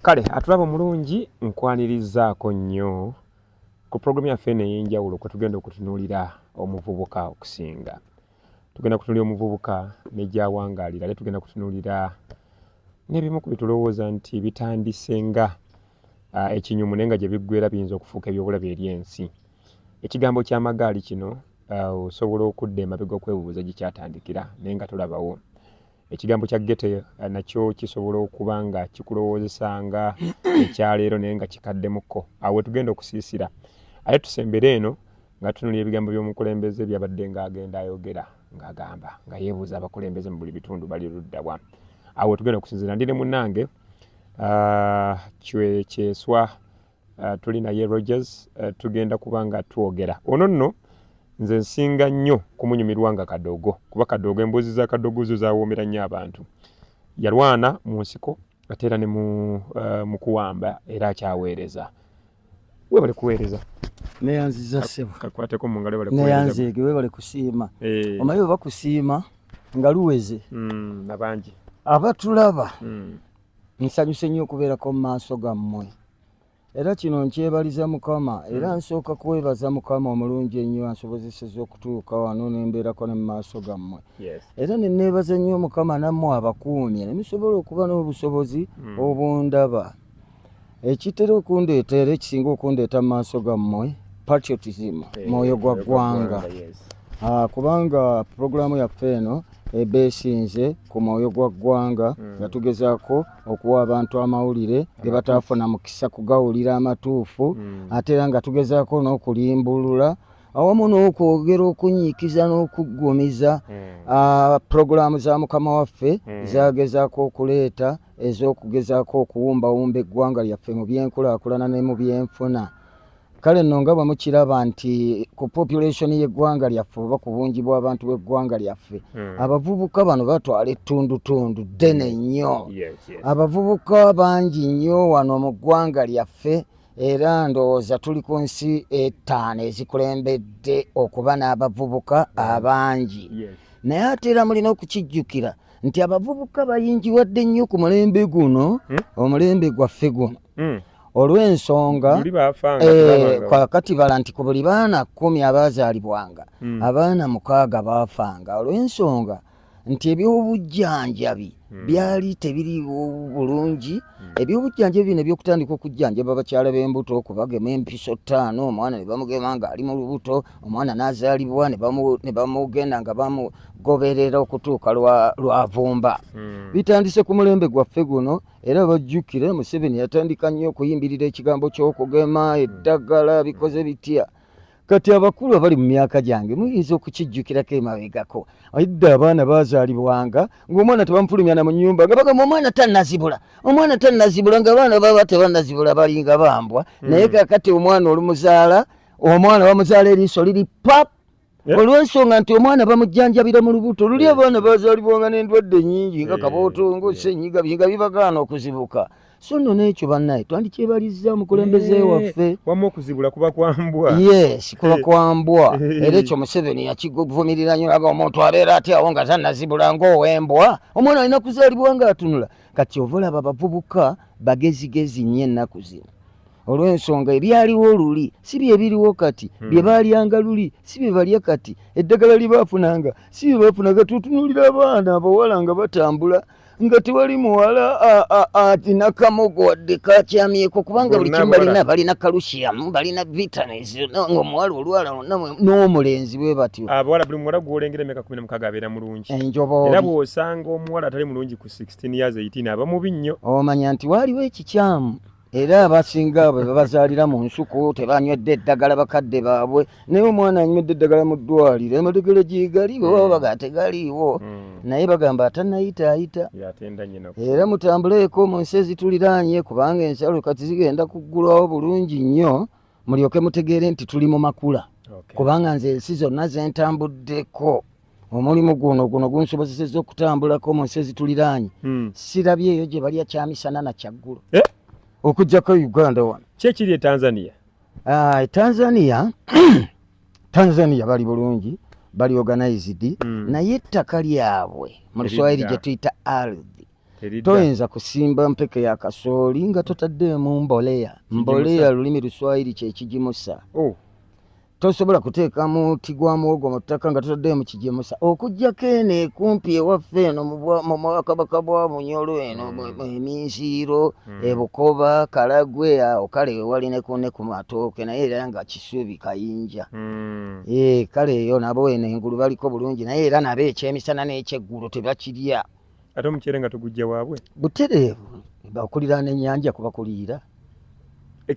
Kale atulaba omulungi nkwanirizaako nnyo ku programu yaffe eno ey'enjawulo kwe tugenda okutunuulira omuvubuka okusinga. Tugenda kutunuulira omuvubuka ne gy'awangaalira, ate tugenda kutunuulira n'ebimu ku bitulowooza nti bitandise nga ekinyumu naye nga gye biggweera biyinza okufuuka ebyobulabe eri ensi. Ekigambo ky'amagaali kino osobola okudda emabega okwebuuza gye kyatandikira naye nga tolabawo. Ekigambo kya ghetto nakyo kisobola okuba nga kikulowoozesa nga ekyaleero naye nga kikaddemuko. Awo we tugenda okusiisira. Ate tusembere eno nga tutunuulira ebigambo by'omukulembeze byabadde ng'agenda ayogera ng'agamba nga yeebuuza abakulembeze mu buli bitundu bali luddawa. Awo we tugenda okusinziira. Ndi ne munnange Kyeswa tuli naye Rogers, tugenda kuba nga twogera. Ono nno nze nsinga nnyo kumunyumirwa nga Kadogo, kuba Kadogo emboozi za Kadogo zo zawoomera nnyo abantu. Yalwana mu nsiko ate era ne mu kuwamba era akyaweereza. Weebale kuweereza. Neyanziza ssebo. Kakwateko mu ngalo weebale kuweereza. Neyanzege weebale kusiima. Omanyi bwe bakusiima nga luweze. Nabangi. Abatulaba. Nsanyuse nnyo okubeerako mu maaso gammwe. Era kino nkyebaliza Mukama era nsooka kwebaza Mukama omulungi ennyo ansobozesezza okutuuka wano ne mbeerako ne mu maaso gammwe. Era ne neebaza nnyo Mukama nammwe abakuumye ne musobola okuba n'obusobozi obundaba. Ekitera okundeeta era ekisinga okundeeta mu maaso gammwe patriotism, mwoyo gwa ggwanga. Kubanga puroguramu yaffe eno ebeesinze ku mwoyo gwa ggwanga nga tugezaako okuwa abantu amawulire ge bataafuna mukisa kugawulira amatuufu ate era nga tugezaako n'okulimbulula awamu n'okwogera okunyiikiza n'okuggumiza puroguramu za Mukama waffe zagezaako okuleeta ez'okugezaako okuwumbawumba eggwanga lyaffe mu byenkulaakulana ne mu byenfuna. Kale nno nga bwe mukiraba nti ku population y'eggwanga lyaffe oba ku bungi bw'abantu b'eggwanga lyaffe abavubuka bano batwala ettundutundu ddene nnyo. Abavubuka bangi nnyo wano mu ggwanga lyaffe era ndowooza tuli ku nsi 5 ezikulembedde okuba n'abavubuka abangi. Naye ate era mulina okukijjukira nti abavubuka bayingiwadde nnyo ku mulembe guno, omulembe gwaffe guno. Olw'ensonga kakati bala nti ku buli baana 10 abaazaalibwanga abaana 6 baafanga. Olw'ensonga nti ebyobujjanjabi byali tebiriwo bulungi. Ebyobujjanjabi bino ebyokutandika okujjanjaba abakyala b'embuto okubagema empiso 5 omwana ne bamugema ng'ali mu lubuto, omwana n'azaalibwa ne bamugenda nga bamugoberera okutuuka lwavumba. Bitandise ku mulembe gwaffe guno era bajjukire Museveni yatandika nnyo okuyimbirira ekigambo ky'okugema eddagala bikoze bitya. Kati abakulu abali mu myaka gyange muyinza okukijjukirako emabegako. Edda abaana baazaalibwanga ng'omwana tebamufulumya na mu nnyumba nga bagamba omwana tannazibula ng'abaana baba tebannazibula balinga bambwa. Naye kakati omwana olumuzaala omwana bamuzaala eriiso liri pap. Olw'ensonga nti omwana bamujjanjabira mu lubuto luli abaana baazaalibwanga n'endwadde nnyingi nga kabootongo ssenyiga nga bibagaana okuzibuka. So nno n'ekyo bannaye twandikyebalizza omukulembeze waffe. Wamu okuzibula kuba kwambwa. Yes, kuba kwambwa. Era ekyo Museveni yakivumirira nnyo aga omuntu abeera ati awo nga tannazibula ng'ow'embwa. Omwana alina kuzaalibwa ng'atunula. Kati ova olaba abavubuka bagezigezi nnyo ennaku zino. Olw'ensonga ebyaliwo luli si bye biriwo kati, bye baalyanga luli si bye balya kati, eddagala lye baafunanga si bye baafunaga. Tutunuulira abaana abawala nga batambula nga tewali muwala ati nakamogo wadde kakyamyeko kubanga buli kimu balina calcium, balina vitamins, ng'omuwala olwala n'omulenzi bwe batyo. Abawala buli muwala gw'olengera emyaka 16 abeera mulungi. Enjobo. Era bw'osanga omuwala atali mulungi ku 16 years 18 aba mubi nnyo. Omanya nti waaliwo ekikyamu. Era abasinga bwe babazaalira mu nsuku tebanywedde eddagala bakadde baabwe. Naye omwana anywedde eddagala mu ddwaliro amadagala gye gali bwe baba baga tegaliiwo. Naye bagamba atannayitaayita. Era mutambuleeko mu nsi ezituliraanye kubanga ensalo kati zigenda kuggulwawo bulungi nnyo mulyoke mutegeere nti tuli mu makula. Kubanga nze ensi zonna ze ntambuddeko omulimu guno gunsobozesezza okutambulako mu nsi ezituliraanye. Sirabyeyo gye balya kyamisana na kyaggulo. Okujjako Uganda wano. Kyekiri e Tanzania? Tanzania bali bulungi, bali organized, naye ettaka lyabwe mu Luswayiri gye tuyita ardhi toyinza kusimba mpeke ya kasooli nga totaddemu mboleya. Mboleya lulimi Luswayiri kyekigimusa. Tosobola kuteeka muti gwa muwogo mu ttaka nga totaddemu kigimusa. Okuggyako eno ekumpi ewaffe eno mu Bwakabaka bwa Bunyoro eno Eminsiiro, Ebukoba, Karagwe, awo kale wewali ne ku matooke naye era nga kisubi kayinja. Kale eyo nabo eno engulu baliko bulungi naye era nabo ekyemisana n'ekyeggulu tebakirya. Ate omuceere nga tugujja waabwe? Butereevu, bakulira n'ennyanja kubakuliira.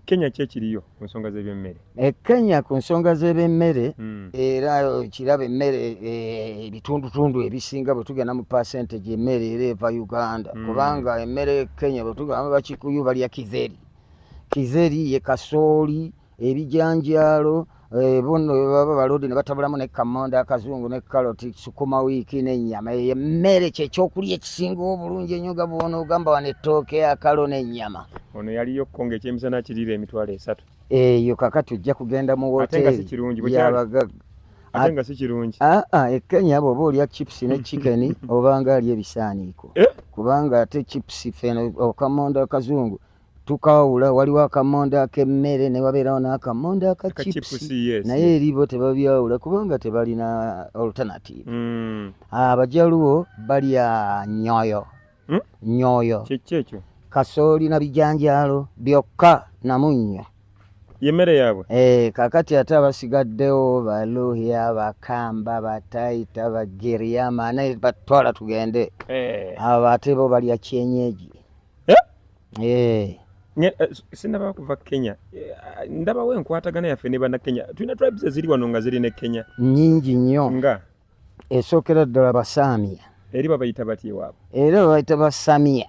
Kenya kyekiriyo ku nsonga z'ebyemmere? Kenya ku nsonga z'ebyemmere era kiraba emmere ebitundutundu ebisinga bwe tugenda mu percentage emmere era eva Uganda kubanga emmere Kenya bwe tugamba Bakikuyu balya kizeri. Kizeri ye kasooli, ebijanjaalo, bono baba balodi ne batabulamu ne kamonda akazungu ne karoti, sukuma wiki n'ennyama. Emmere kyekyokulya ekisinga obulungi ennyo nga bw'ono ogamba wano ettooke, akalo n'ennyama. Ono yaliyo konga ekyemisana akiriira emitwalo 3. Eyo kakati ojja kugenda mu woteeri. Ate nga si kirungi bwekyali. Ate nga si kirungi. Kenya bw'oba olya chips ne chicken obanga alya ebisaaniiko. Kubanga ate chips feno okamonda akazungu tukawula waliwo akamonda ak'emmere ne wabeerawo n'akamonda aka chips. Naye eribo tebabyawula kubanga tebalina alternative. Abajaluwo balya nnyoyo. Nnyoyo kyekyo kasooli na bijanjaalo byokka na munnyo yemmere yaabwe. Kakati ate abasigaddewo Baluhya, Bakamba, Bataita, Bagiriama naye batwala tugende. Abo ate bo balya kyenyeji. Sinaba kuva Kenya. Ndabawo enkwatagana yaffe ne bannakenya. Tulina tribes eziri wano nga ziri ne Kenya nnyingi nnyo. Nga esookera ddala Basaamia. Eri babayita batya ewaabwe? Era babayita Basamia.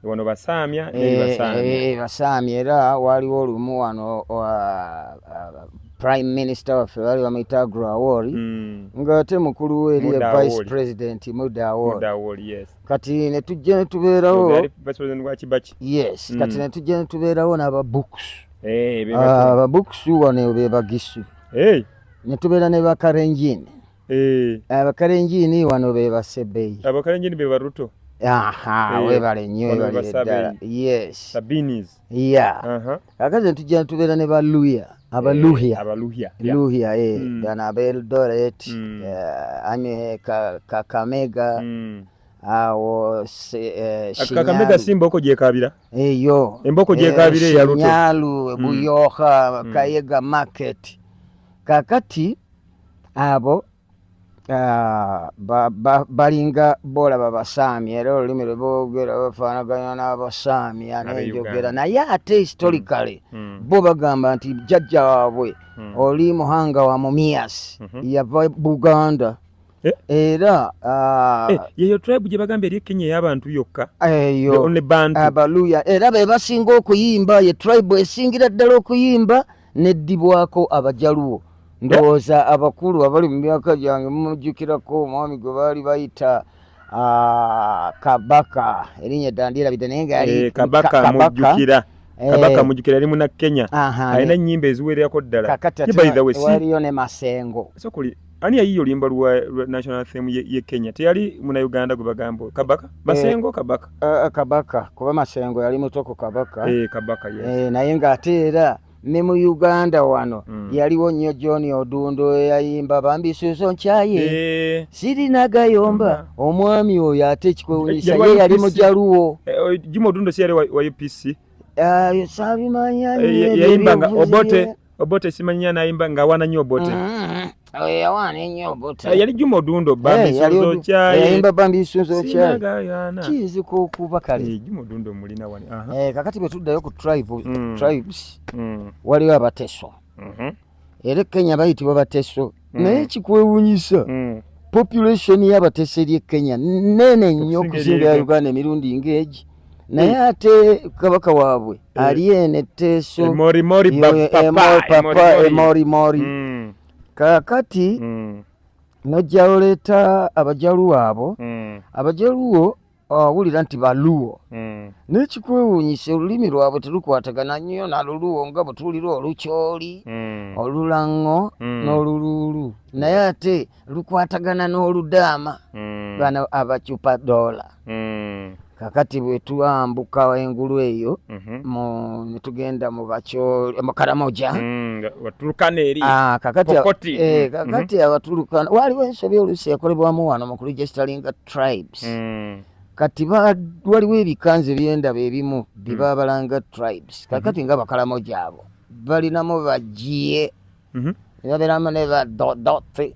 Wano Basaamia n'eri Basaamia. Basaamia era waliwo olumu wano Prime Minister waffe bali bamuyita Agrawori ng'ate mukulu we eri Vice President Muda Awori. Kati ne tujja ne tubeerawo kati ne tujja ne tubeerawo n'Ababukusu. Ababukusu wano be Bagisu. Ne tubeera ne Bakalenjin. Abakalenjin wano be Basebbeyi. Abakalenjin be Baruto. Webale nnyo ebalire ddala. Sabinis. Kakati ne tujja ne tubeera ne Baluhya. Abaluhya. Luhya dana Abeldoret, Kakamega, awo Kakamega si Mboko gyekabira? Eyo. Emboko gyekabira ya Ruto. Shinyalu, Buyoha, Kayega Market. Kakati abo balinga bolaba Basaamia era olulimi lwe boogera bafaanaganya n'Abasaamia n'enjogera naye ate historically bo bagamba nti jjajja waabwe oli Muhanga wa Mumias yava Buganda era yeyo tribe gye bagamba eri Kenya y'abantu yokka eyo Abaluya era be basinga okuyimba ye tribe esingira ddala okuyimba neddibwako Abajaluwo. Ndowooza abakulu abali mu myaka gyange mumujjukirako omwami gwe baali bayita Kabaka erinnya ddala ndyerabidde naye ngaali Kabaka mujjukira ali muna Kenya alina ennyimba eziwererako ddala. Waliyo ne Masengo. Ani yayiyo oluyimba lwa national theme ye Kenya? Teyali muna Uganda gwe bagamba Kabaka? Masengo Kabaka? Kabaka kuba Masengo yali mutoko Kabaka. Kabaka naye ng'ate era ne mu Uganda wano yaliwo nnyo John Odundo eyayimba bambisuzo nkyaye sirina gayomba omwami oyo ate kikwewunyisa ye yali mujaluwo. Jim Odundo si yali wa UPC? Sabimanya yayimba nga Obote simanya nayimba nga wana nnyo Obote. Yawana nnyo Obote. Yali Jim Odundo bambisuzo nkyaye. Yayimba bambisuzo nkyaye. Kizi kuba kale. Jim Odundo mulina wani. Kakati bwe tuddayo ku tribes waliwo Abateso. Era Kenya bayitibwa Bateso. Naye kikwewunyisa population y'Abateso eri Kenya nene nnyo okusinga Uganda emirundi ng'egi. Naye ate kabaka waabwe ali ene Teso Emorimori. Kakati nojja oleeta Abajaluwo abo. Abajaluwo awulira nti Baluwo. N'ekikwewuunyisa olulimi lwabwe terukwatagana nnyo naluluwo nga bwe tuwulira Olukyoli, Olulango n'Oluluulu. Naye ate lukwatagana n'Oludaama bano Abacupadoola. kakati bwe tuambuka engulu eyo ne tugenda mu Bakyoli mu Karamoja watulukana eri kakati Pokoti. kakati abatulukana waliwo ensobi oluusi yakolebwamu wano mu kuregisteringa tribes kati waliwo ebikanze byendaba ebimu bye babalanga tribes kakati nga Bakaramoja abo balinamu bajiye ne babeeramu ne badodoti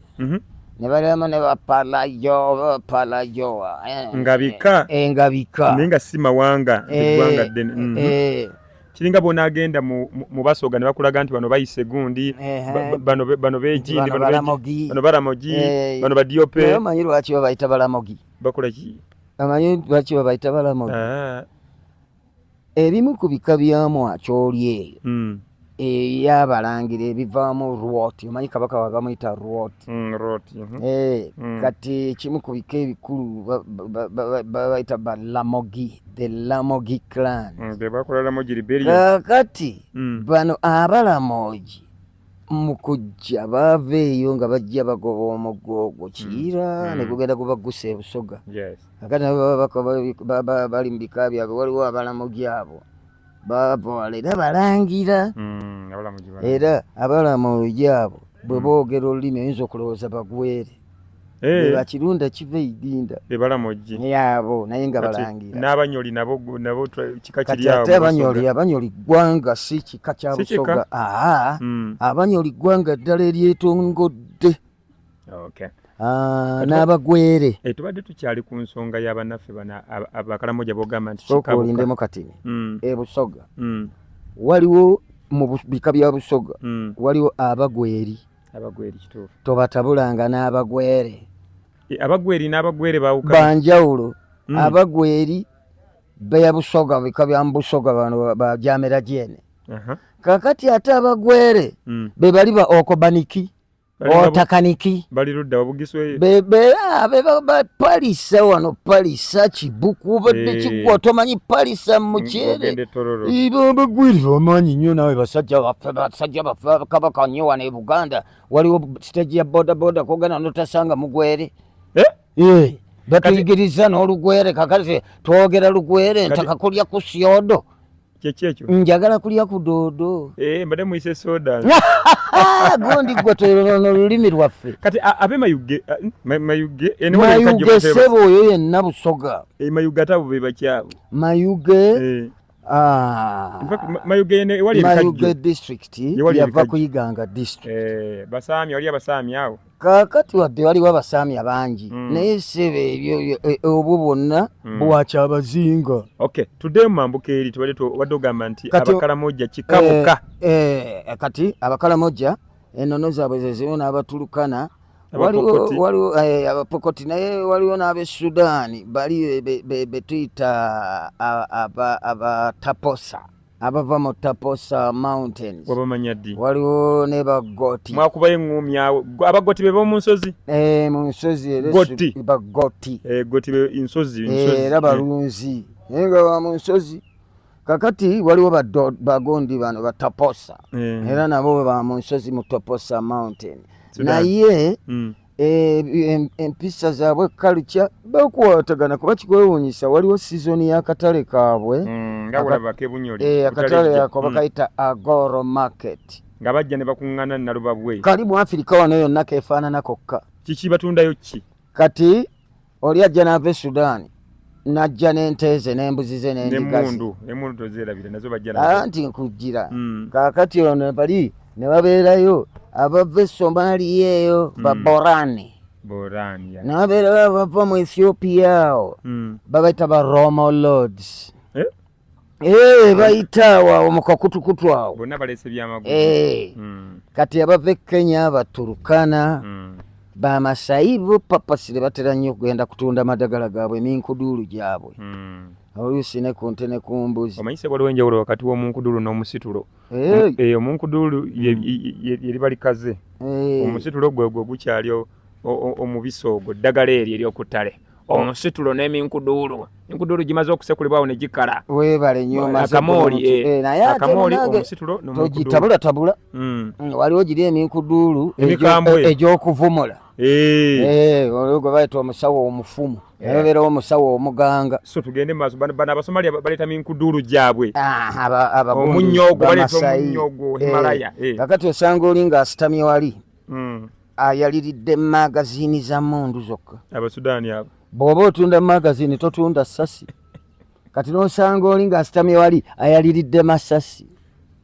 ne baliramu ne bapalayo nga bika naye nga si mawanga eggwanga ddene kiringa bonaagenda mu Basoga ne bakulaga nti bano bayise gundi bano Begindi bano Baramogi bano Badiope naye omanyi lwaki babayita Baramogi bakola ki amanyi lwaki babayita Baramogi ebimu ku bika byamu Akyoli eyo y'abalangira ebivaamu Ruoti omanyi Kabaka wagamuyita Ruoti kati kimu ku bika ebikulu babayita Balamogi the Lamogi clan kakati bano Abalamogi mu kujja baava eyo nga bajja bagoba omuggo ogwo Kiyira ne gugenda gubagusa e Busoga kakati nabo bali mu bika byabwe waliwo Abalamogi abo baava era balangira era Abalamogi abo bwe boogera olulimi oyinza okulowooza bagwere bakirunda kiva Idinda Balamogi yabo naye nga balangira n'Abanyoli nabo kika kiri awo ate Abanyoli ggwanga si kika kya Busoga Abanyoli ggwanga ddala eryetongodde n'Abagwere tubadde tukyali ku nsonga y'abannaffe bana Abakaramoja bogamba nti kikabuka olindemu kati e Busoga waliwo mu bika bya Busoga waliwo Abagweri kituufu tobatabulanga n'Abagwere Abagweri n'Abagwere banjawulo Abagweri beya Busoga bika bya Busoga bano bajamera jene kakati ate Abagwere be bali ba Okobaniki Otakaniki bali ludda wabugiswe palisa wano palisa Kibuku obadde kiggwa tomanyi palisa mukyere Abagwere bamanyi nnyo nawe basajja baffe Kabaka nnyo wano e Buganda waliwo stage ya boda kogana notasanga mugwere batuyigiriza n'olugwere kakati twogera lugwere ntaka kulya ku syodo kyekyo njagala kulya ku doodo mbadde muyise soda gundi gwe toyonoona olulimi lwaffe kati abe mayuge sebo oyo yenna Busoga mayuge ate abo be bakyabo mayuge mayuge district yava kuyiganga district basaami wali abasaami awo kakati wadde waliwo abasaami abangi naye sebo ebyo obwo bwonna bwakyabazinga tuddeyo mu mambuka eri wadde ogamba nti Abakaramoja kikabuka kati Abakaramoja ennono zaabwe zezimu n'Abatulukana waliwo Abapokoti naye waliwo n'ab'e Sudan bali betuyita Abataposa abava mu Taposa Mountains wabamanya ddi waliwo ne Bagoti mwakubayo eŋŋumi awo Abagoti be b'omu nsozi mu nsozi Bagoti Goti nsozi era balunzi naye nga ba mu nsozi kakati waliwo bagondi bano Bataposa era nabo ba mu nsozi mu Taposa Mountain naye empisa zaabwe culture bakwatagana kuba kikwewuunyisa waliwo sizoni y'akatale kaabwe akatale ako bakayita Agoro Market nga bajja ne bakuŋŋaana Nalubabwe kali mu Afirika wano yonna keefaanana kokka kiki batundayo ki kati oli ajja n'ava e Sudan najja n'ente ze n'embuzi ze n'endigazi n'emmundu tozerabire nazo bajja anti nkujjira kaakati ono bali ne babeerayo abava e Somalia eyo Borani ne babeerayo abava mu Ethiopia awo babayita ba Romo Lords bayita awo mu kakutukutu awo bonna balese byamagulu kati abava e Kenya Baturukana Bamasai bo papasire batera nnyo okugenda kutunda madagala gaabwe eminkuduulu gyabwe oluusi ne ku nte ne ku mbuzi omanyise waliwo enjawulo wakati w'omunkuduulu n'omusitulo omunkuduulu yeri balikaze omusitulo gwe gukyali omubisi ogwo ddagala eryo ery'oku ttale omusitulo n'eminkudulu enkudulu gimaze okusekulibwawo ne gikala weebale nnyo akamooli naye akamooli omusitulo togitabulatabula waliwo giri eminkudulu egy'okuvumula olwo gwe bayita omusawo omufumu naye obeerawo omusawo omuganga so tugende maaso bano abasomali baleeta minkudulu gyabwe omunnyogo baleeta omunnyogo himalaya kakati osanga oli ng'asitamye wali ayaliridde magazini za mmundu zokka abasudaani abo bw'oba otunda magazini totunda ssasi kati n'osanga oli ng'asitamye wali ayaliridde masasi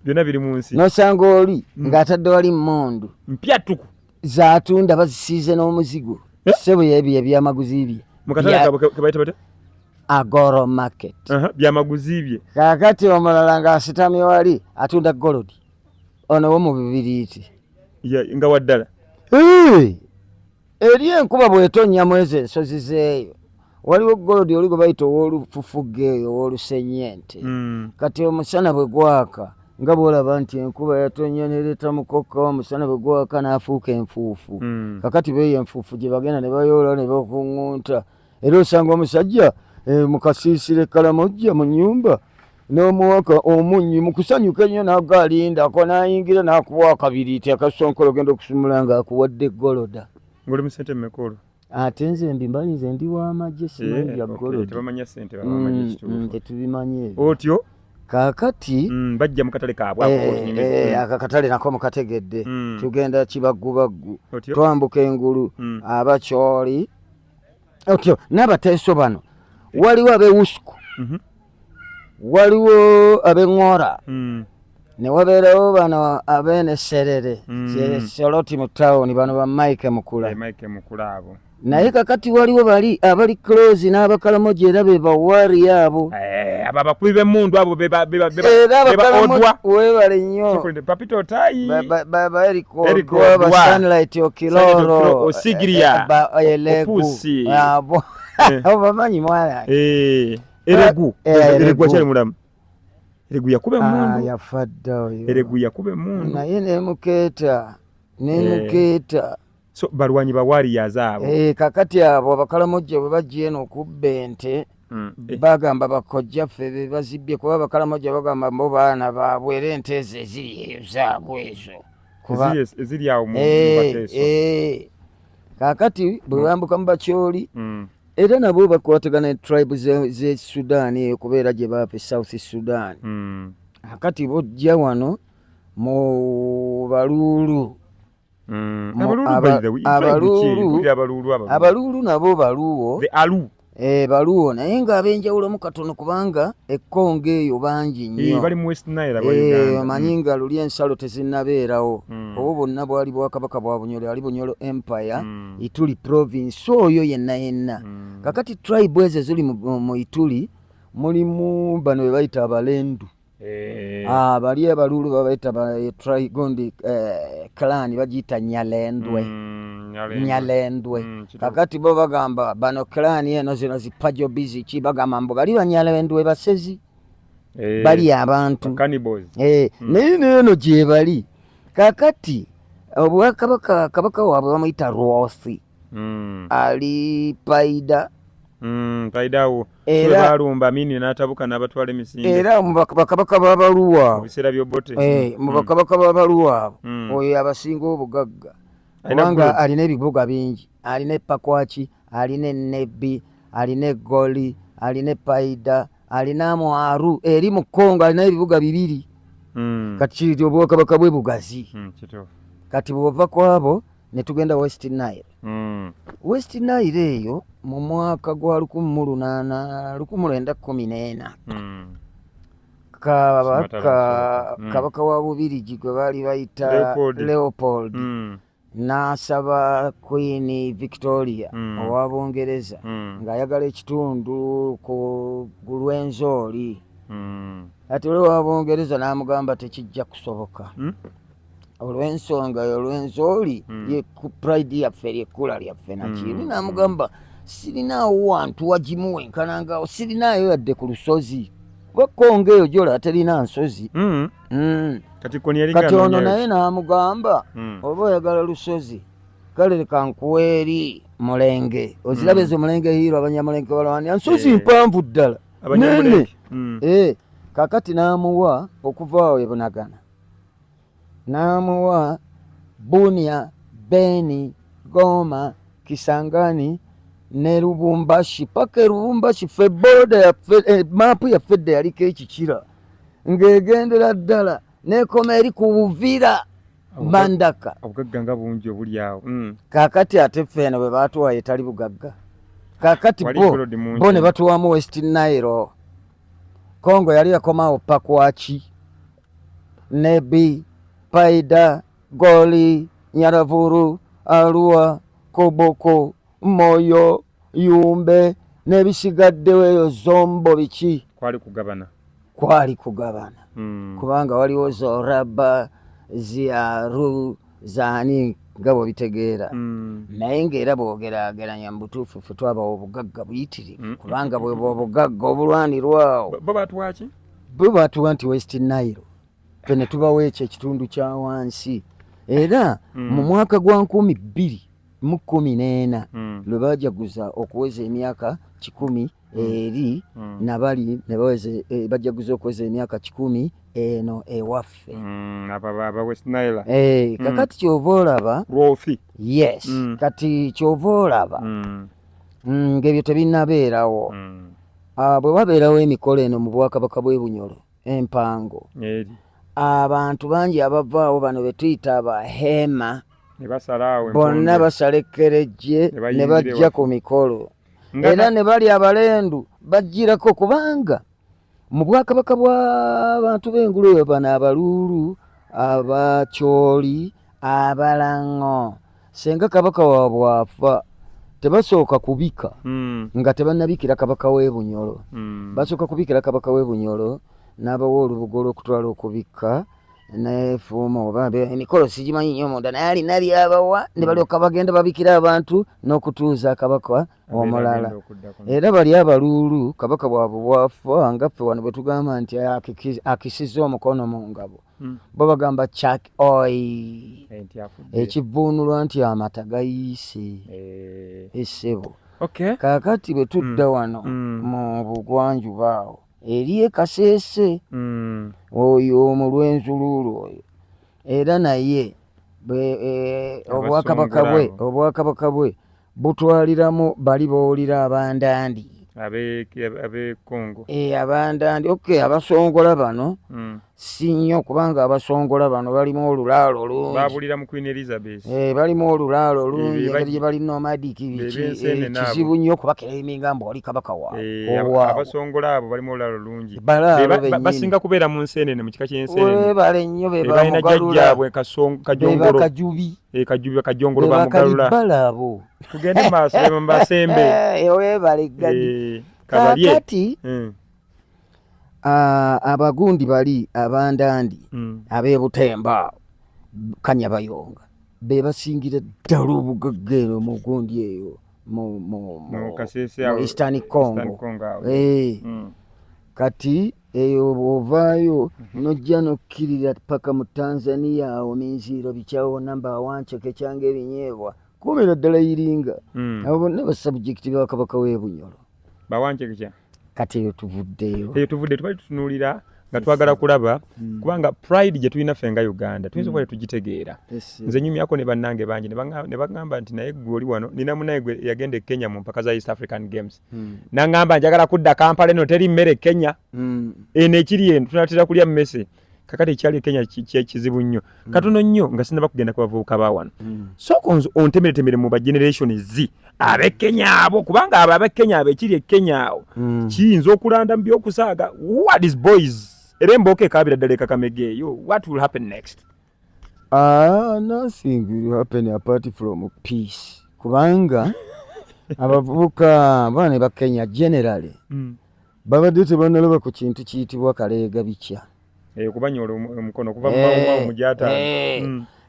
byonna biri mu nsi n'osanga oli ng'atadde wali mmundu mpyatuku zaatunda bazisiize n'omuzigo ssebo ebyo ebyamaguzi bye mukatale bata Agoro market byamaguzi bye kakati omulala ng'asitamye wali atunda golodi ono wo mu bibiriiti nga waddala eri enkuba bw'etonnya mwezi ensozi zeeyo waliwo golodi oli gwe bayita ow'olufufuge eyo ow'olusenyente kati omusana bwe gwaka nga bw'olaba nti enkuba yatonnya nereeta mukokka omusana bwe gwaka n'afuuka enfuufu kakati beeyo enfuufu gye bagenda ne bayoola ne bakuŋŋunta era osanga omusajja mu kasiisiro ekkalamojja mu nnyumba n'omuwaka omunnyi mu kusanyuka ennyo n'agaalindako n'ayingira n'akuwa akabiriiti akasonkolo ogenda okusumula ng'akuwadde goloda ng'oli mu ssente mmeka olwo ate nze mbimbanyi nze ndi w'amagye simanyi bya golodi tebamanya ssente babamanya ekituufu tetubimanye ebyo otyo kaakati bajja mu katale kaabwe akakatale nako mukategedde tugenda kibagubaggu twambuka engulu abakyoli otyo n'abateeso bano waliwo ab'ewusuku waliwo ab'eŋŋora ne wabeerawo bano ab'eneserere Soroti mu tawuni bano ba Mike Mukula abo naye kakati waliwo bali abali close n'abakalamoji era be bawari abo abo abakubi b'emmundu abo odwa weebale nnyo papito tayi erikodwa ba Sunlight Okiloro Osigiriya Opusi abo bamanyi mwala eregu akyali mulamu eregu yakuba emmundu yafa dda oyo eregu yakuba emmundu naye nemukeeta so balwanyi bawariyazi abo kakati abo abakalamojja bwe bajja eno okubba ente bagamba bakojjaffe be bazibbye kuba abakalamojja bagamba mbo baana baabwe era ente ezo eziri eyo zaabwe ezo eziri awo mu bateeso kakati bwe bambuka mu bakyoli era nabo bakwatagana tribe ze Sudaani eyo kubeera gye baava South Sudan kakati bojja wano mu baluulu abaluulu nabo baluwo baluwo naye ng'ab'enjawulomu katono kubanga ekkongo eyo bangi nnyo omanyi nga luli ensalo tezinnabeerawo obwo bonna bwali bwakabaka bwa Bunyoro ali Bunyoro empire Ituli province oyo yenna kakati tribe ezo ziri mu Ituli mulimu bano be bayita abalendu bali abaluulu babayita gondi clan bagiyita nyalendwe kakati bo bagamba bano clan eno zino zipajo biziki bagamba mbu bali banyalendwe basezi bali abantu naye neeno gye bali kakati obwakabaka kabaka waabwe bamuyita Rwothi ali paida paidawo balumba mini n'atabuka n'abatwala emisinde era mu bakabaka b'abaluwa mu biseera by'obote mu bakabaka b'abaluwa oyo abasinga obugagga kubanga alina ebibuga bingi alina Pakwach alina Nebbi alina Egoli alina Paida alina Mwaru eri mu Kongo alina ebibuga 2 kati obwakabaka bwe bugazi kati bwova kwabo ne tugenda West Nile West Nile eyo mu mwaka gwa 1914 kabaka wa Bubirigi gwe baali bayita Leopold n'asaba Queen Victoria owa Bungereza ng'ayagala ekitundu ku Lwenzori ati olwa Bungereza n'amugamba tekijja kusoboka olw'ensonga olw'enzoli ye pride yaffe ly'ekkula lyaffe nakiri n'amugamba sirinaawo wantu wagimuwenkanangawo sirinaayo yadde ku lusozi Kongo eyo gyola terina nsozi kati ono naye n'amugamba oba oyagala lusozi kale leka nkuweeri mulenge ozirabe ezo mulenge hiro abanyamulenge balawani nsozi mpanvu ddala nene kakati n'amuwa okuva awo ebunagana n'amuwa Bunia, Beni, Goma, Kisangani ne Lubumbashi paka Lubumbashi feboda mapu ya fedde yaliko ekikira ng'egendera ddala n'ekoma eri ku Buvira Mbandaka obugagga nga bungi obuli awo kakati ate ffeeno bwe baatuwa etali bugagga kakati bo ne batuwamu West Nile Kongo yali yakomaawo Pakwaki Nebi Paida Goli Nyaravuru Arua Koboko Moyo Yumbe n'ebisigaddewo eyo zombo biki kwali kugabana kubanga waliwo Zoraba Ziaru Zani nga bw'obitegeera naye ng'era bw'ogeraageranya mu butuufu ffe twabawa obugagga buyitirivu kubanga bwe bwa obugagga obulwanirwawo bo baatuwa nti West Nile ffe ne tubawo ekyo ekitundu kya wansi era mu mwaka gwa 2014 lwe bajaguza okuweza emyaka 10 eri nabali ne bajaguza okuweza emyaka 10 eno ewaffe aba West Nile kakati kyova olaba yes kati kyova olaba ng'ebyo tebinnabeerawo bwe wabeerawo emikolo eno mu Bwakabaka bw'e Bunyoro empango abantu bangi abavaawo bano be tuyita abahema bonna basala ekkerejje ne bajja ku mikolo era ne bali abalendu bajjirako kubanga mu Bwakabaka bw'abantu b'engulu bano abaluulu abakyoli abalango senga kabaka waabwe afa tebasooka kubika nga tebannabikira kabaka w'e Bunyoro basooka kubikira kabaka w'e Bunyoro n'abawa olubugo lw'okutwala okubika nefuuma oba emikolo sigimanyi nnyo munda naye alina byabawa ne balyoka bagenda babikira abantu n'okutuuza kabaka omulala era bali abaluulu kabaka bwabwe bwafa nga ffe wano bwe tugamba nti akisizza omukono mu ngabo bo bagamba chak oi ekivuunulwa nti amata gayiise essebo kaakati bwe tudda wano mu bugwanjuba awo eri Kasese oyo omulwenzuluulu oyo era naye obwakabaka bwe butwaliramu bali bawulira abandandi abe Congo abandandi abasongola bano si nnyo kubanga abasongola bano balimu olulaalo lungi babulira mu Queen Elizabeth balimu olulaalo lungi engeri bali nomadic kizibu nnyo kubakiriminga mbu oli kabaka waabwe abasongola abo balimu olulaalo lungi basinga kubeera mu Nseenene mu kika ky'Enseenene bale nnyo balina jjajjaabwe kajongolo kajubi kajongolo bamugalula abo tugende mu maaso basembe webale gadi kakati abagundi bali abandandi ab'e Butemba Kanyabayonga be basingira ddala obugagga eno mu gundi eyo mu Eastern Congo kati eyo bw'ovaayo nojja nokkirira paka mu Tanzania awo minziiro bikyawo namba wanceke kyanga ebinyeebwa kumira ddala Iringa abo bonna basabjekiti ba kabaka w'e Bunyoro bawanceke kya kati eyo tuvuddeyo tubali tutunuulira nga twagala kulaba kubanga pride gye tulina ffe nga Uganda tuyinza okuba tugitegeera nze nyumyako ne bannange bangi ne bagamba nti naye gwe oli wano nina munaye gwe yagenda e Kenya mu mpaka za East African Games nangamba njagala kudda Kampala eno teri mmere Kenya eno ekiri eno tunatera kulya mmese kakati ekyali Kenya kizibu nnyo katono nnyo nga sinaba kugenda ku bavubuka ba wano sooka ontemeretemere mu ba generation zi ab'e Kenya abo kubanga abo ab'e Kenya abo ekiri e Kenya awo kiyinza okulanda mu by'okusaaga what is boys era embooka ekaabira ddala Kakamege eyo what will happen next nothing will happen apart from peace kubanga abavubuka baana ba Kenya generally babadde tebanalaba ku kintu kiyitibwa kaleega bikya kubanyola omukono kuva mu mujata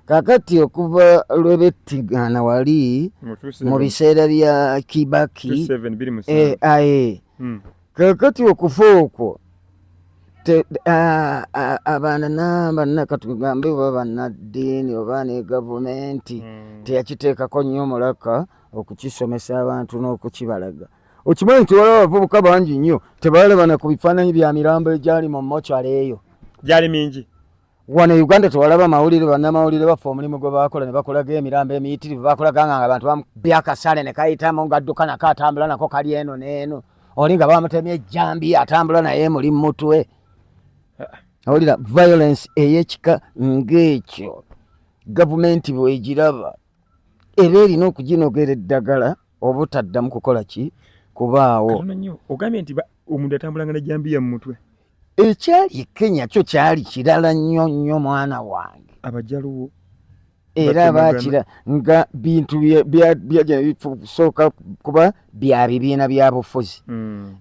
kakati okuva lwebettigana wali mu biseera bya Kibaki kakati okufa okwo abaana bannakatugambe oba bannaddiini oba ne gavumenti teyakiteekako nnyo mulaka okukisomesa abantu n'okukibalaga. Okimanyi nti waliwo abavubuka bangi nnyo tebalabana ku bifaananyi bya mirambo egyali mu mochwale eyo. Gyali mingi. Wano Uganda tewalaba mawulire, bannamawulire baffe omulimu gwe baakola ne bakolaga emirambo emiyitirivu, bakolaga nga abantu byakasale ne kayitamu ng'adduka nako atambula nako kali eno n'eno. Oli nga bamutemye ejjambi atambula naye muli mutwe. Awulira violence ey'ekika ng'ekyo gavumenti bw'egiraba era erina okuginogera eddagala obutaddamu kukola ki kubaawo. Ogambye nti omuntu atambulanga n'ejjambiya mu mutwe. Ekyali e Kenya kyo kyali kirala nnyo nnyo mwana wange. Abajaluwo era baakira nga bintu byajja bisooka kuba bya bibiina bya bufuzi.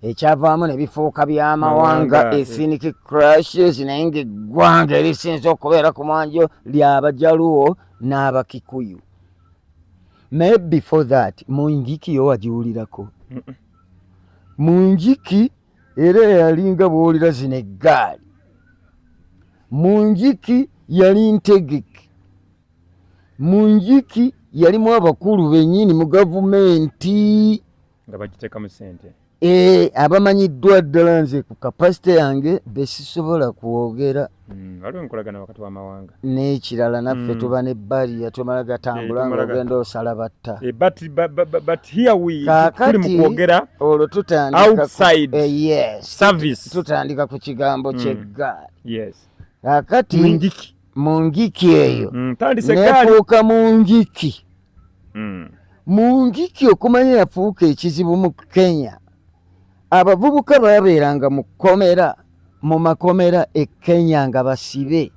Ekyavaamu ne bifuuka by'amawanga ethnic clashes naye ng'eggwanga erisinza okubeera ku mwanjo ly'Abajaluwo n'Abakikuyu. Naye before that Mungiki yo wagiwulirako? Mungiki era yalinga bw'olira zino eggaali. Mungiki yali ntegeke. Mungiki yalimu abakulu bennyini mu gavumenti nga bagiteekamu ssente. Abamanyiddwa ddala nze ku kapasite yange besisobola kwogera. Waliwo enkolagana wakati w'amawanga. N'ekirala naffe tuba ne baliya tomala gatambula ng'ogenda osala batta. But here we tuli mu kwogera olwo tutandika outside service. Tutandika ku kigambo ky'eggaali. Yes. Kaakati Mungiki eyo nefuuka Mungiki. Mungiki okumanya yafuuka ekizibu mu Kenya. Abavubuka baabeeranga mu makomera e Kenya nga basibe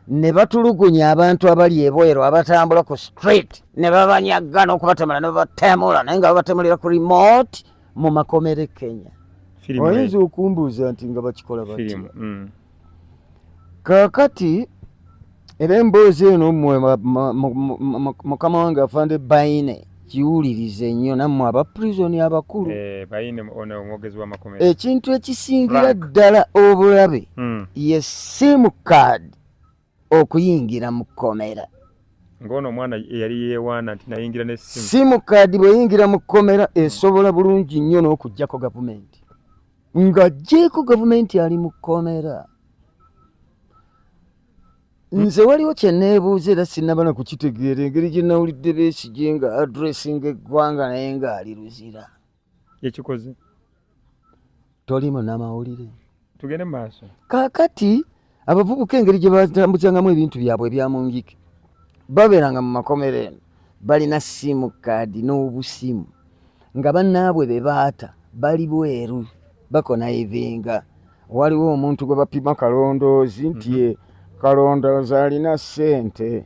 ne batulugunya abantu abali ebweru abatambula ku street ne babanyaga n'okubatemula ne babatemula naye nga babatemulira ku remote mu makomera e Kenya. Oyinza okumbuuza nti nga bakikola batya? Kaakati era emboozi eno mmwe mukama wange afande Baine kiwulirize nnyo nammwe abaprisoni abakulu. Baine ono omwogezi w'amakomera. Ekintu ekisingira ddala obulabe ye simu card okuyingira mu kkomera. Ng'ono omwana yali yeewaana nti nayingira ne simu. Simu card bw'eyingira mu kkomera esobola bulungi nnyo n'okuggyako gavumenti. Ng'aggyeeko gavumenti ali mu kkomera. Nze waliwo kye neebuuza era sinnabana kukitegeera engeri gye nawulidde Besigye nga adressinga eggwanga naye ng'ali luzira. Ekikoze? Toli munnamawulire. Tugende mu maaso. Kaakati abavubuka engeri gye batambuzangamu ebintu byabwe ebya Mungiki babeeranga mu makomera eno balina simu kaadi n'obusimu nga bannaabwe be baata bali bweru bakonayivinga. Waliwo omuntu gwe bapima kalondoozi nti kalondoozi alina ssente.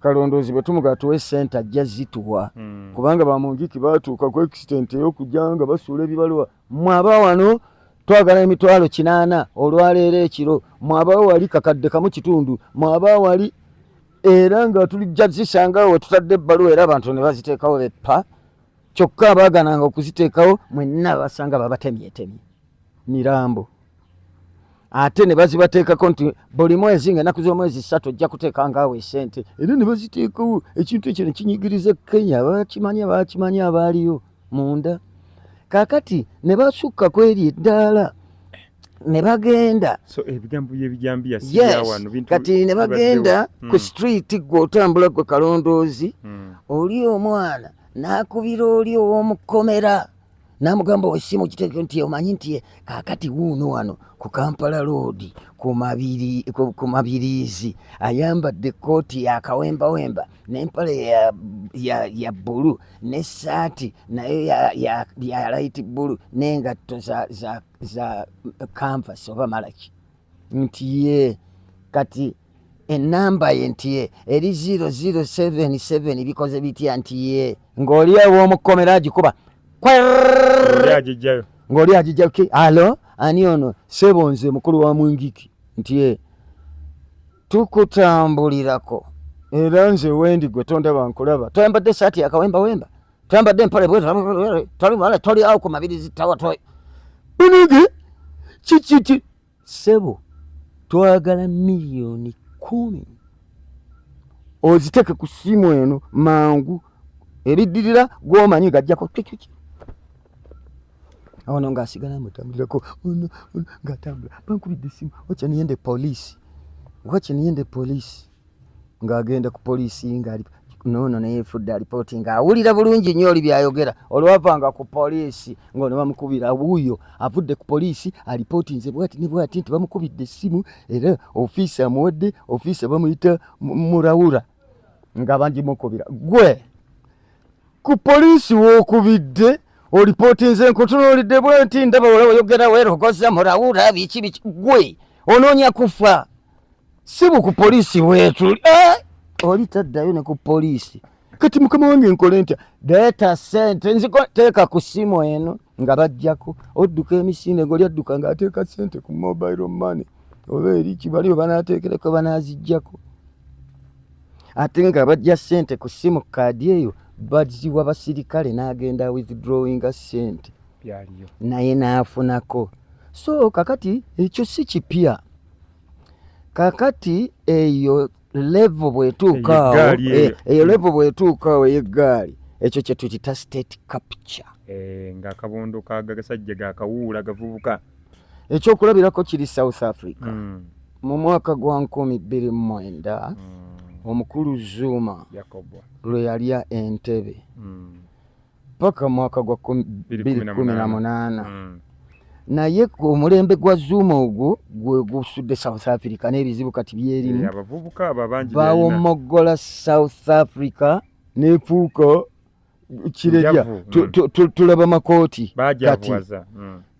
Kalondoozi bwe tumuga tuwe ssente ajja zituwa kubanga ba Mungiki baatuuka ku accident ey'okujja nga basuula ebibaluwa. Mwaba wano twagala emitwalo 80 olwaleero ekiro, mwaba wali kakadde kamu kitundu, mwaba wali era nga tulijja zisangawo tutadde ebbaluwa era abantu ne baziteekawo beppa kyokka abaagananga okuziteekawo mwenna basanga babatemyetemye mirambo. Ate ne bazibateekako nti buli mwezi ng'ennaku z'omwezi 3 ojja kuteekangaawo essente era ne baziteekawo. Ekintu ekyo ne kinyigiriza Kenya baakimanya abaaliyo munda. Kaakati ne basukka ku eri eddaala ne bagenda. So ebigambo by'ebijambiya wano bintu kati ne bagenda ku street gwe otambula gwe kalondoozi oli omwana n'akubira oli ow'omu kkomera n'amugamba essimu kiteeke nti omanyi nti kaakati wuuno wano ku Kampala Road ku Mabirizi ayambadde ekkooti ya kawembawemba n'empale ya bbulu n'essaati naye ya light bbulu n'engatto za canvas oba malaki nti ye kati ennamba ye nti ye eri 0077 bikoze bitya nti ye ng'oli ew'omukomera agikuba ng'oli agijjayo ki alo ani ono sebo nze mukulu wa Mungiki nti ye tukutambulirako era nze wendi gwe tondaba nkulaba toyambadde essaati yakawembawemba toyambadde empale toli awo ku Mabirizi tawa bunige kikiti sebo twagala $10,000,000 oziteeke ku ssimu eno mangu ebiddirira gw'omanyi gajjako ono ng'asigala mutambulirako ono ng'atambula bankubidde essimu wacha niyende poliisi ng'agenda ku poliisi ng'ali nono neyeefudde alipooti ng'awulira bulungi nnyo oli byayogera olwavanga ku poliisi ng'ono bamukubira wuuyo avudde ku poliisi alipooti nze bwati ne bwati nti bamukubidde essimu era ofiisi amuwadde ofiisi bamuyita murawura nga bagimukubira gwe ku poliisi wookubidde olipooti nze nkutunuulidde bwe nti ndaba oyogera weerogoza murawura biki gwe onoonya kufa si buku poliisi bwetuli oli taddayo ne ku poliisi kati mukama wange nkole ntya deeta sente nziteeka ku ssimu eno nga bajjako odduka emisinde ng'oli adduka ng'ateeka sente ku mobile money oba eri kibali we banaateekereko banaaziggyako ate nga bajja sente ku ssimu kaadi eyo baziwa basirikale n'agenda withdrawinga sente naye n'afunako so kakati ekyo si kipya kakati eyo level bwetuukaawo eyo level bwetuukaawo ey'eggaali ekyo kye tukita state capture ng'akabondo kagasajja gakawuula gavubuka ekyokulabirako kiri South Africa mu mwaka gwa 2009 omukulu Zuma lwe yalya Entebbe paka mwaka gwa 2018 naye omulembe gwa Zuma ogwo gwe gusudde South Africa n'ebizibu kati byerimu abavubuka abo abangi bawomoggola South Africa nefuuka kirejja tulaba makooti kati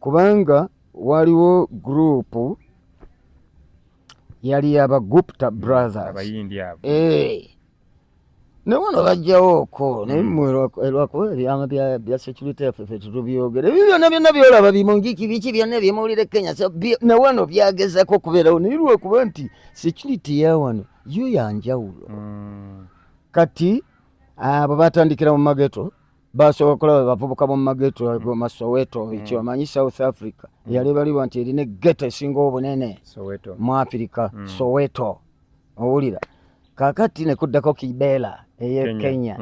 kubanga waliwo gurupu yali aba Gupta Brothers ne wano bajjawooko naye elwako ebyama bya security yaffe tutubyogera ebyo byonna byolaba bimungiki biki byonna byemuwulire Kenya ne wano byagezako kubeerawo naye lwakuba nti security ya wano yo yanjawulo kati abo batandikira mu mageto basobola okulaba bavubuka mu mageto mu Soweto ekyo amanyi South Africa yalebalibwa nti erina geto esinga obunene mu Africa Soweto owulira kakati ne kuddako Kibera eye Kenya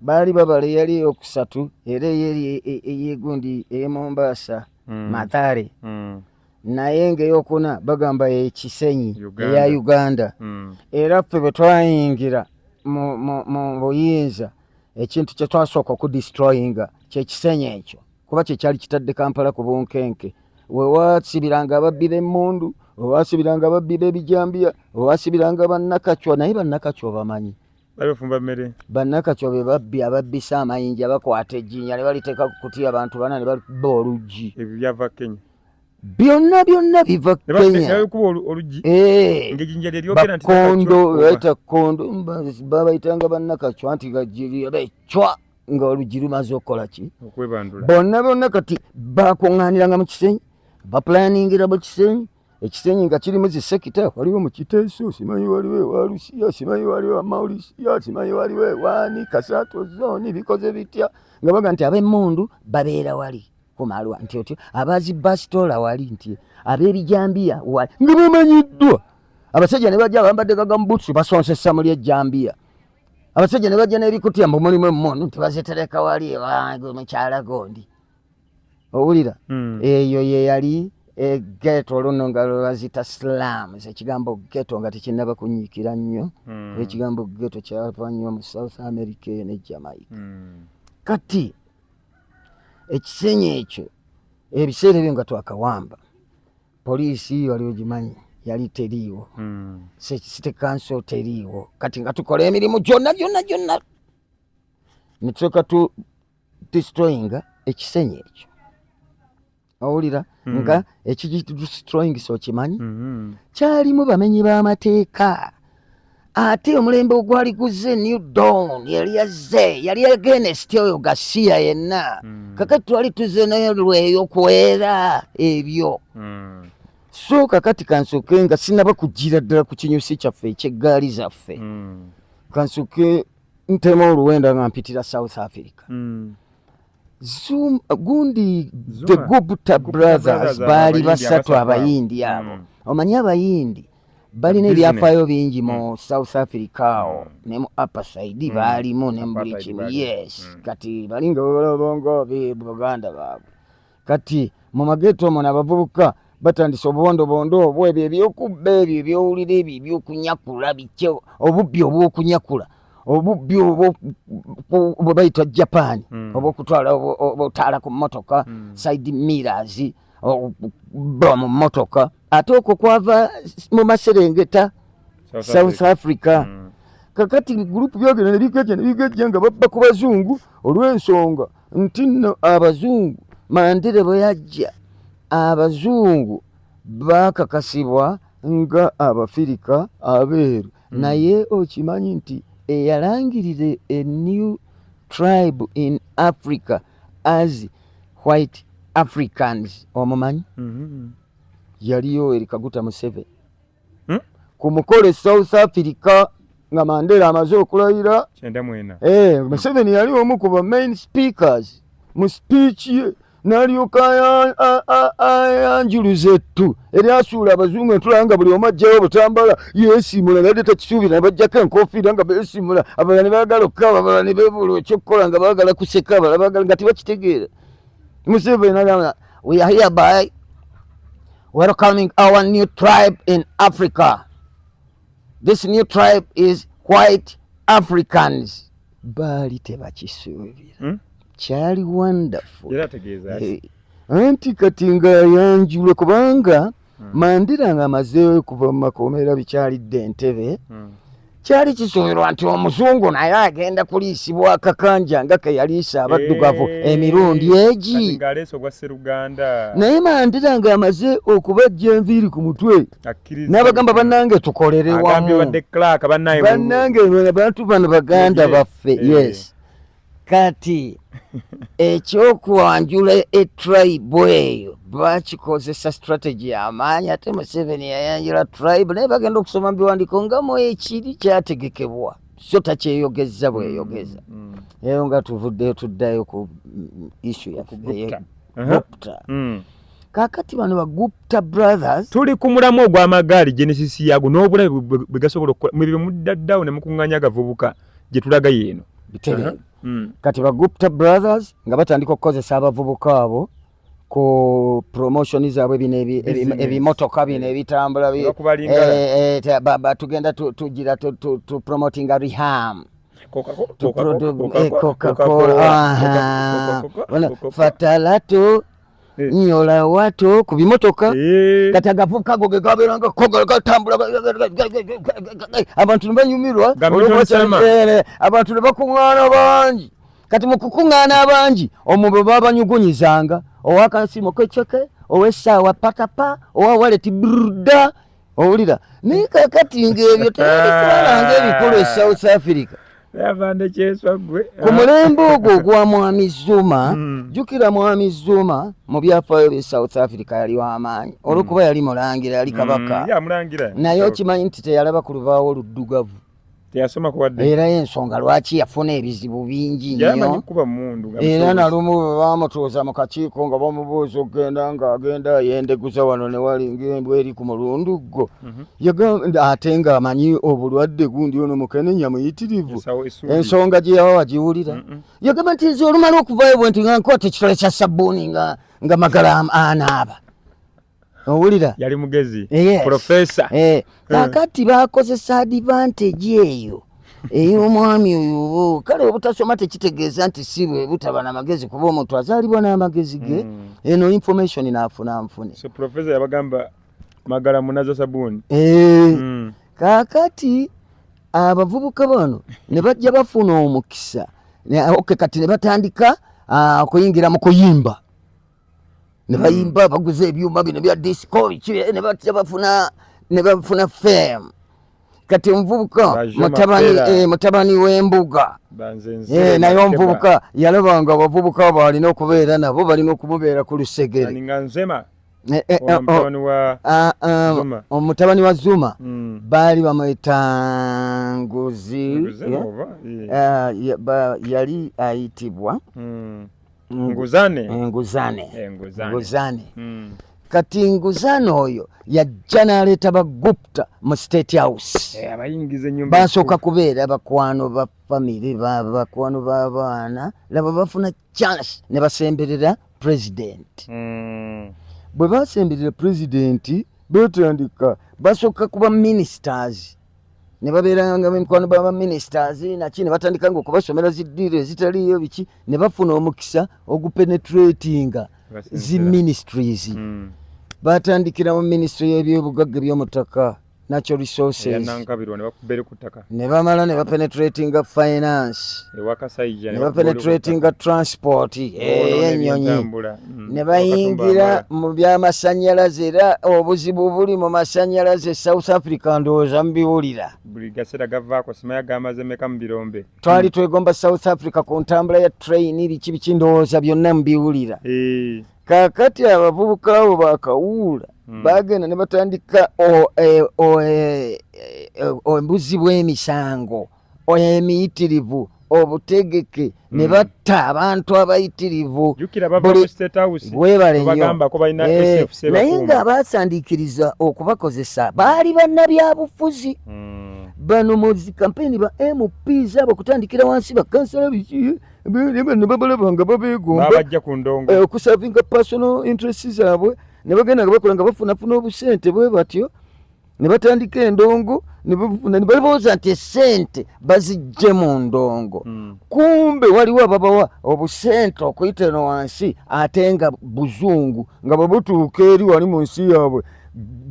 baali babala yali eyokusatu era eyegundi eye Mombasa Mathare naye ng'eyokuna bagamba Kisenyi eya Uganda era ffe bwe twayingira mu buyinza ekintu kye twasooka okudistroyinga kye Kisenyi ekyo kuba kye kyali kitadde Kampala ku bunkenke we wasibiranga ababbi b'emmundu owasibiranga ababbi b'ebijambiya owasibiranga bannakacwa naye bannakacwa bamanyi balifumba mmere bannakacwa be babbi ababbisa amayinja bakwata ejjinya ne baliteeka ku kutiya abantu bana ne balibba oluggi ebyo byava Kenya byonna biva Kenya bakondo baita kondo babayitanga bannakacwa nti gajjiri becwa nga oluggi lumaze okukola ki bonna kati bakuŋŋaaniranga mu Kisenyi bapulaningira mu Kisenyi Ekisenyi nga kirimu zi sekita waliwo mu Kiteeso simanyi waliwo ewa Lusiya simanyi waliwo Amaulisiya simanyi waliwo ewaani Kasaato zooni bikoze bitya nga baga nti ab'emmundu babeera wali kumalwa nti otyo abazi basitoola wali nti ab'ebijambiya wali nga bamanyiddwa abasajja ne bajja bambadde gagambuutu basonsesa muli ejjambiya abasajja ne bajja n'ebikutiya mbu mulimu emmundu nti bazitereka wali ewange mukyala gondi owulira eyo ye yali ghetto luno nga lwazita slums ekigambo ghetto nga tekinnaba kunyiikira nnyo ekigambo ghetto kyava nnyo mu South America ne Jamaica kati Ekisenyi ekyo ebiseera ebyo nga twakawamba poliisi waliwo gimanyi yali teriiwo city council teriiwo kati nga tukola emirimu gyonna ne tusooka tu destroyinga Ekisenyi ekyo owulira nga ekidestroying so kimanyi kyalimu bamenyi b'amateeka ate omulembe ogwali guze New Dawn yali yazze yali against oyo Garcia yenna kakati twali tuze nayo lweyo kwera ebyo so kakati kansuke nga sinaba kugira ddala ku kinyusi kyaffe ekyeggaali zaffe kansuke ntema oluwenda nga mpitira South Africa gundi the Gupta Brothers baali basatu abayindi abo omanyi abayindi balina ebyafaayo bingi mu South Africa ne mu upper side baalimu ne mbuli kimu. Yes, kati balinga balabongo Buganda baabwe. Kati mu mageto omwo abavubuka batandise obubondobondo obwo ebyo ebyokubba ebyo ebyowulira ebyo ebyokunyakula bikyo obubbi obwokunyakula obubbi obwo bayita Japan obwokutwala obutaala ku mmotoka side mirrors mu mmotoka ate okwo kwava mu Maserengeta South Africa. Kakati group byogera nebigejja nga babba ku bazungu olw'ensonga nti nno abazungu Mandela bwe yajja abazungu bakakasibwa nga Abafirika abeeru naye okimanyi nti eyalangirire a new tribe in Africa as white Africans omumanyi yaliyo Yoweri Kaguta Museveni ku mukolo South Africa nga Mandela amaze okulayira. Museveni yali omu ku ba main speakers mu speech ye n'alyoka ayanjuluza ettu eryasuula abazungu entulanga buli omu ajjayo butambala yeesimula naye tekisuubira ne bajjako enkofiira nga beesimula abalala ne baagala okukaaba abalala ne beebula ekyokukola nga baagala kuseka abalala baagala nga tebakitegeera. Museveni n'agamba we are hereby welcoming our new tribe in Africa. This new tribe is white Africans. Baali tebakisuubira. Kyali wonderful. Anti kati nga yanjule kubanga Mandela nga amaze kuva mu makomera bikyalidde Entebbe kyali kisuubirwa nti omuzungu naye agenda kuliisibwa akakanja nga ke yaliisa abaddugavu emirundi egi. Naye Mandela nga amaze okubajja enviiri ku mutwe n'abagamba bannange tukolere wamu bannange abantu bano baganda baffe. Yes, kati ekyokuwanjula etribe eyo bakikozesa strategy y'amaanyi ate Museveni yayanjula tribe naye bagenda okusoma mu biwandiiko nga mu ekiri kyategekebwa so takyeyogeza bweyogeza. Eyo nga tuvuddeyo tuddayo ku issue yaffe Gupta. Kaakati bano ba Gupta brothers tuli ku mulamu ogw'amagaali Genesis yago n'obulabe bwe gasobola okukola mwe muddaddawo ne mukuŋŋaanya agavubuka gye tulaga yeeno bitereevu. Kati ba Gupta brothers nga batandika okukozesa abavubuka abo ku promotion zaabwe bino ebimotoka bino ebitambula tugenda tugira tu promoting a Riham Fatalato nyola watu ku bimotoka kati agavubuka go gegaberanga gatambula abantu banyumirwa abantu bakuŋŋaana bangi. Kati mu kukuŋŋaana abangi omwo babanyugunyizanga owakasimu keceke ow'essaawa patapa owa waleti brda owulira naye kakati ng'ebyo tebitwalanga ebikulu e South Africa ku mulembe ogwo gwa Mwami Zuma. Jjukira Mwami Zuma mu byafaayo bye South Africa yali w'amaanyi olw'okuba yali mulangira yali kabaka naye okimanyi nti teyalaba ku lubaawo oluddugavu era y'ensonga lwaki yafuna ebizibu bingi nnyo. Era nalumu bwe baamutuuza mu kakiiko nga bamubuuza okugenda ng'agenda yendeguza wano ne wali ng'embwa eri ku mulunduggo ate ng'amanyi obulwadde gundi ono mukenenya muyitirivu ensonga gye yawa wagiwulira. Yagamba nti nze olumala okuvaayo bwe nti nga nkwata ekitole kya sabbuuni nga magala anaaba owulira yali mugezi professor. Kakati bakozesa advantage eyo ey'omwami oyo kale obutasoma tekitegeeza nti si bwe butaba n'amagezi kuba omuntu azaalibwa n'amagezi ge eno information naafuna nfune. So professor yabagamba magala munazo sabuni. Kakati abavubuka bano ne bajja bafuna omukisa kati ne batandika okuyingira mu kuyimba ne bayimba baguze ebyuma bino bya disco ne bafuna fame. Kati omuvubuka mutabani w'embuga naye omuvubuka yalabanga abavubuka balina okubeera nabo balina okumubeera ku lusegere. Omutabani wa Zuma baali bamweta Nguzi yali ayitibwa Nguzane. kati Nguzano oyo yajja n'aleeta Bagupta mu State House. Abayingiza ennyumba basooka kubeera bakwano ba family bakwano b'abaana laba bafuna chance ne basemberera president. Bwe basemberera president beetandika basooka kuba ministers ne babeeranga mikwano baba ministers naki ne batandika nga okubasomera ziddiiro ezitaliyo biki ne bafuna omukisa ogupenetratinga zi ministries. Batandikira mu ministry y'ebyobugagga by'omutaka natural resources ne bamala ne bapenetratinga finance ne bapenetratinga transport y'ennyonyi ne bayingira mu by'amasannyalaze era obuzibu buli mu masannyalaze South Africa ndowooza mubiwulira buli gaseera gavaako simaya gamaze meka mu birombe twali twegomba South Africa ku ntambula ya train biki ndowooza byonna mubiwulira. Kakati abavubuka abo bakawuula bagenda ne batandika embuzi bw'emisango emiyitirivu obutegeke ne batta abantu abayitirivu bwebale nnyo naye ng'abasandiikiriza okubakozesa baali bannabyabufuzi bano mu zikampeyini ba MPs abo kutandikira wansi bakansala biki ne babalaba nga babeegomba okusavinga personal interests zaabwe ne bagenda nga bakola nga bafunafuna obusente bwe batyo ne batandika endongo ne balowooza nti esente bazijje mu ndongo. Kumbe waliwo ababawa obusente okuyita eno wansi ate nga buzungu nga babutuuka eri wali mu nsi yaabwe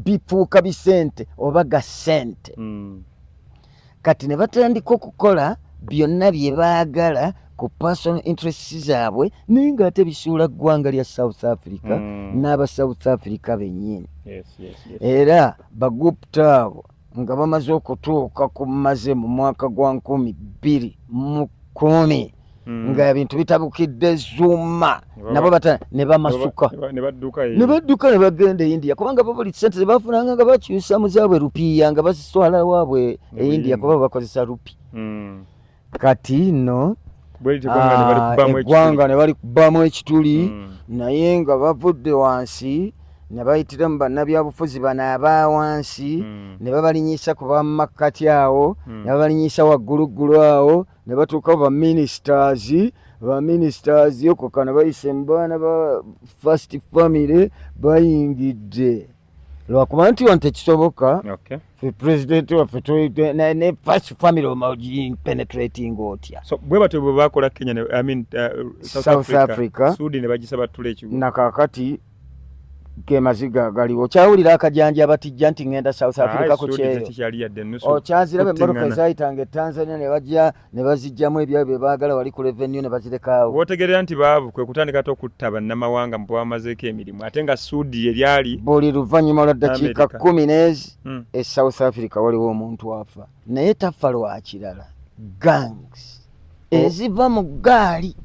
bifuuka bisente oba ga sente. Kati ne batandika okukola byonna bye baagala ku personal interests zaabwe naye ng'ate bisuula ggwanga lya South Africa n'aba South Africa bennyini. Era Bagupta abo nga bamaze okutuuka ku maze mu mwaka gwa 2010 nga ebintu bitabukidde Zuma nabo ne bamasuka ne badduka ne bagenda e India kubanga bo buli ssente zebafunanga nga bakyusa mu zaabwe rupiya nga baziswala waabwe e India kuba bakozesa rupi. Kati nno eggwanga ne bali kubbamu ekituli naye nga bavudde wansi ne bayitira mu bannabyabufuzi bano aba wansi ne babalinyisa ku bamakkati awo ne babalinyisa wagguluggulu awo ne batuuka baministers okokka ne bayise mu baana ba first family bayingidde lwakuba nti wano tekisoboka fe president waffe ne first family omapenetrating otya. So bwe batyo bwe bakola Kenya South Africa Sudi ne bagisaba tule ekibuga nakakati kemaziga galiwo kyawulira akajanja abatijja nti ngenda South Africa ku kyeyo okyazira bemmotoka ezayitanga Tanzania ne bajja ne bazijjamu ebyabwe bye baagala wali ku revenue ne bazirekawo. Wotegerera nti baavu kwe kutandika okutta bannamawanga mu bwamazeeko emirimu ate nga Sudi eryali buli luvannyuma lwa ddakiika 10 e South Africa waliwo omuntu afa naye tafa lwa kirala gangs eziva mu gaali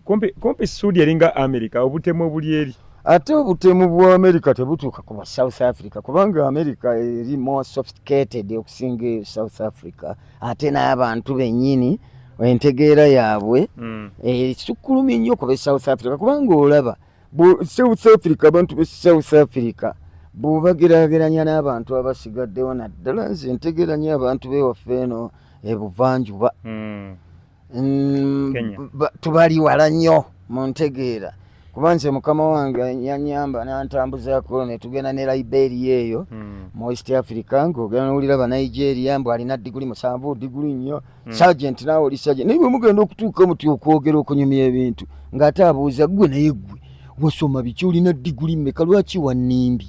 kumpi Sudi eringa America obutemu obuli eri ate obutemu bwa America tebutuuka ku South Africa kubanga America eri more sophisticated okusinga South Africa ate n'abantu bennyini entegeera yaabwe sukkulumi nnyo kuba South Africa kubanga olaba South Africa abantu be South Africa bw'obageraageranya n'abantu abasigaddewo naddala nze ntegeranya abantu b'ewaffe eno ebuvanjuba tubali wala nnyo mu ntegeera kuba nze mukama wange yanyamba n'antambuzaako ne tugenda ne Liberia eyo mu East Africa ng'ogenda n'owulira Nigeria mbu alina diguli 7 diguli nnyo sergeant naawe oli sergeant naye bwe mugenda okutuuka muti okwogera okunyumya ebintu ng'ate abuuza ggwe naye ggwe wasoma biki olina diguli mmeka lwaki wannimbye.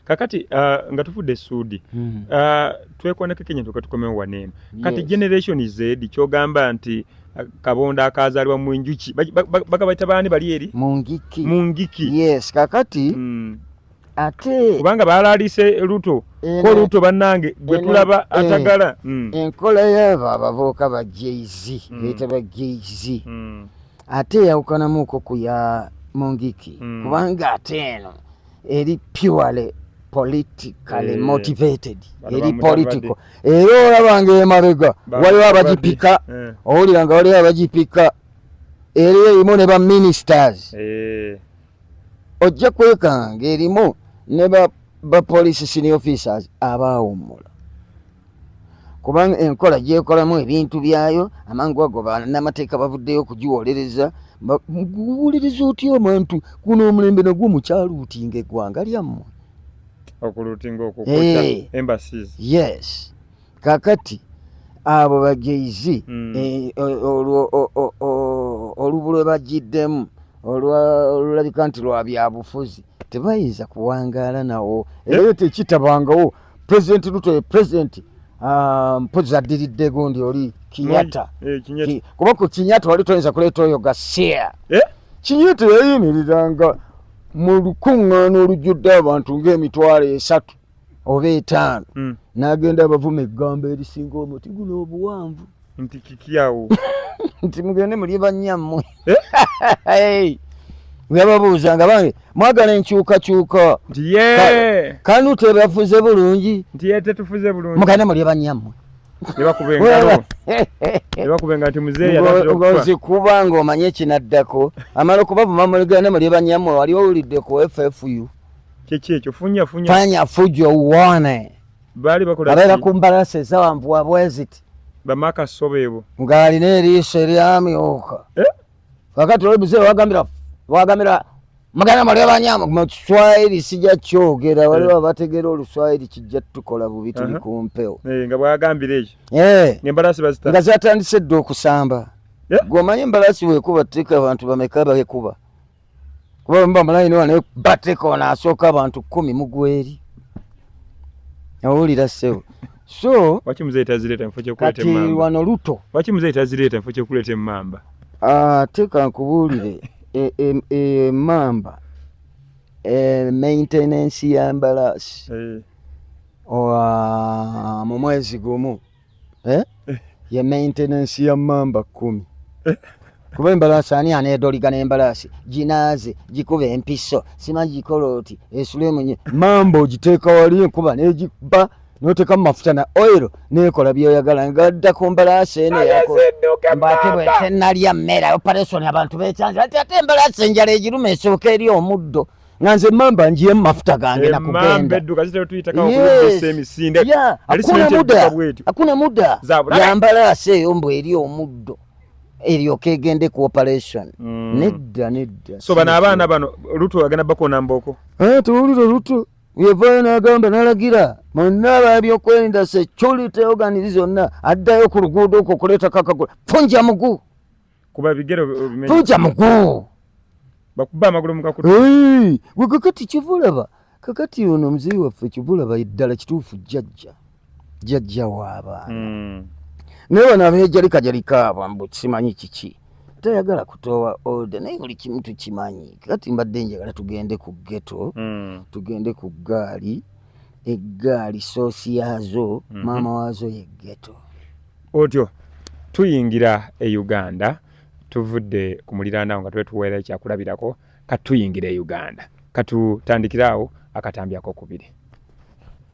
Kakati nga tufudde Sudi twekoneka Kenya tukatukomewo waneeno kati generation Z kyogamba nti kabonda akazalibwa mu njuki bakabayita baani bali eri mungiki yes kakati ate kubanga balaalise Ruto ko Ruto bannange gwe tulaba atagala enkola y'abo abavubuka ba Jay-Z beyita ba Jay-Z ate yawukanamuuko ku ya Mungiki kubanga ate eno eri purely politically motivated eri political era olabanga emabega waliwo abagipika owulira nga waliwo abagipika era erimu ne ba ministers ojja kwekanga erimu ne ba police senior officers abaawummula kubanga enkola gyekolamu ebintu byayo amangu ago bannamateeka bavuddeyo okugiwolereza guwuliriza otya omuntu guno omulembe nagwo mukyaluutinga eggwanga lyammwe okuluutinga okukoca embassies. Yes, kakati abo bageizi olubulwe bagiddemu olulabika nti lwa byabufuzi tebayinza kuwangaala nawo era tekitabangawo President Ruto president mpozi addiridde gundi oli Kenyatta kuba ku Kenyatta wali toyinza kuleeta oyo Garcia Kenyatta yayimiriranga mu lukuŋŋaana olujjudde abantu ng'emitwalo 3 oba 5 n'agenda abavuma eggamba erisinga omuti guno obuwanvu nti kikiyawo nti mugende mulye bannyammwe yababuuzanga bange mwagala enkyukakyuka nti ye kanu tebafuze bulungi nti ye tetufuze bulungi mugende mulye bannyammwe nebakubenga nti muzeeyi ng'ozikuba ng'omanye ekinaddako amala okubavuma mugende mulye bannyammwe wali owulidde ku FFU kiki ekyo fanya fujo uone baali bakola abeera ku mbalasi ezawanvuwa bweziti bamaka sobeebo ng'alina eriiso eryamyuka kakati oli muzeeyi wagambira mugenda mulye bannyammwe mu Kiswahili sijja kyogera waliwo abategeera Oluswahili kijja tukola bubi tuli ku mpewo nga bwagambira ekyo ng'embalasi bazita nga zatandise dde okusamba gw'omanyi embalasi bwekuba teeka abantu bameka bekuba kuba mba mulayini wane bateka ono asooka abantu 10 mugweri awulira ssebo so waki muzeeyi tazireeta mufo kyokuleeta kati wano Ruto waki muzeeyi tazireeta mufo kyokuleeta emmamba teeka nkubuulire emmamba maintenance ya mbalasi mu mwezi gumu ye maintenance ya mmamba 10 kuba embalasi ani aneedoliga n'embalasi ginaaze gikuba empiso simagikola oti esule munye mamba ogiteeka wali enkuba n'egikuba n'oteeka mu mafuta na oil n'ekola byoyagala ngadda ku mbalasi eno mbate bwe tennalya mmere operation abantu beekyanjula ate embalasi enjala egiruma esooka eri omuddo nga nze mamba njiye mu mafuta gange nakugenda hakuna muda ya mbalasi eyo mbw eri omuddo eryoka egende ku operation nedda so bano abaana bano Ruto agenda bakona mboko tuwulire Ruto yevaayo n'agamba n'alagira monna ababyokwerinda security organize zonna addayo ku luguudo okwo kuleeta kakagula funja muguu kuba bigero funja muguu bakuba amagulu mukakutu gwe kakati kivulaba kakati ono muzeeyi waffe kivulaba eddala kituufu jjajja w'abaana naye bano abeejalikajalika abo mbu simanyi kiki tayagala kutowa order naye buli kimu tukimanyi kati mbadde njagala tugende ku ghetto tugende ku eggaali soosi yaazo maama waazo ye ghetto otyo tuyingira e Uganda tuvudde ku muliraanaawo nga twetuweera ekyakulabirako katuyingira e Uganda katutandikiraawo akatambyako okubiri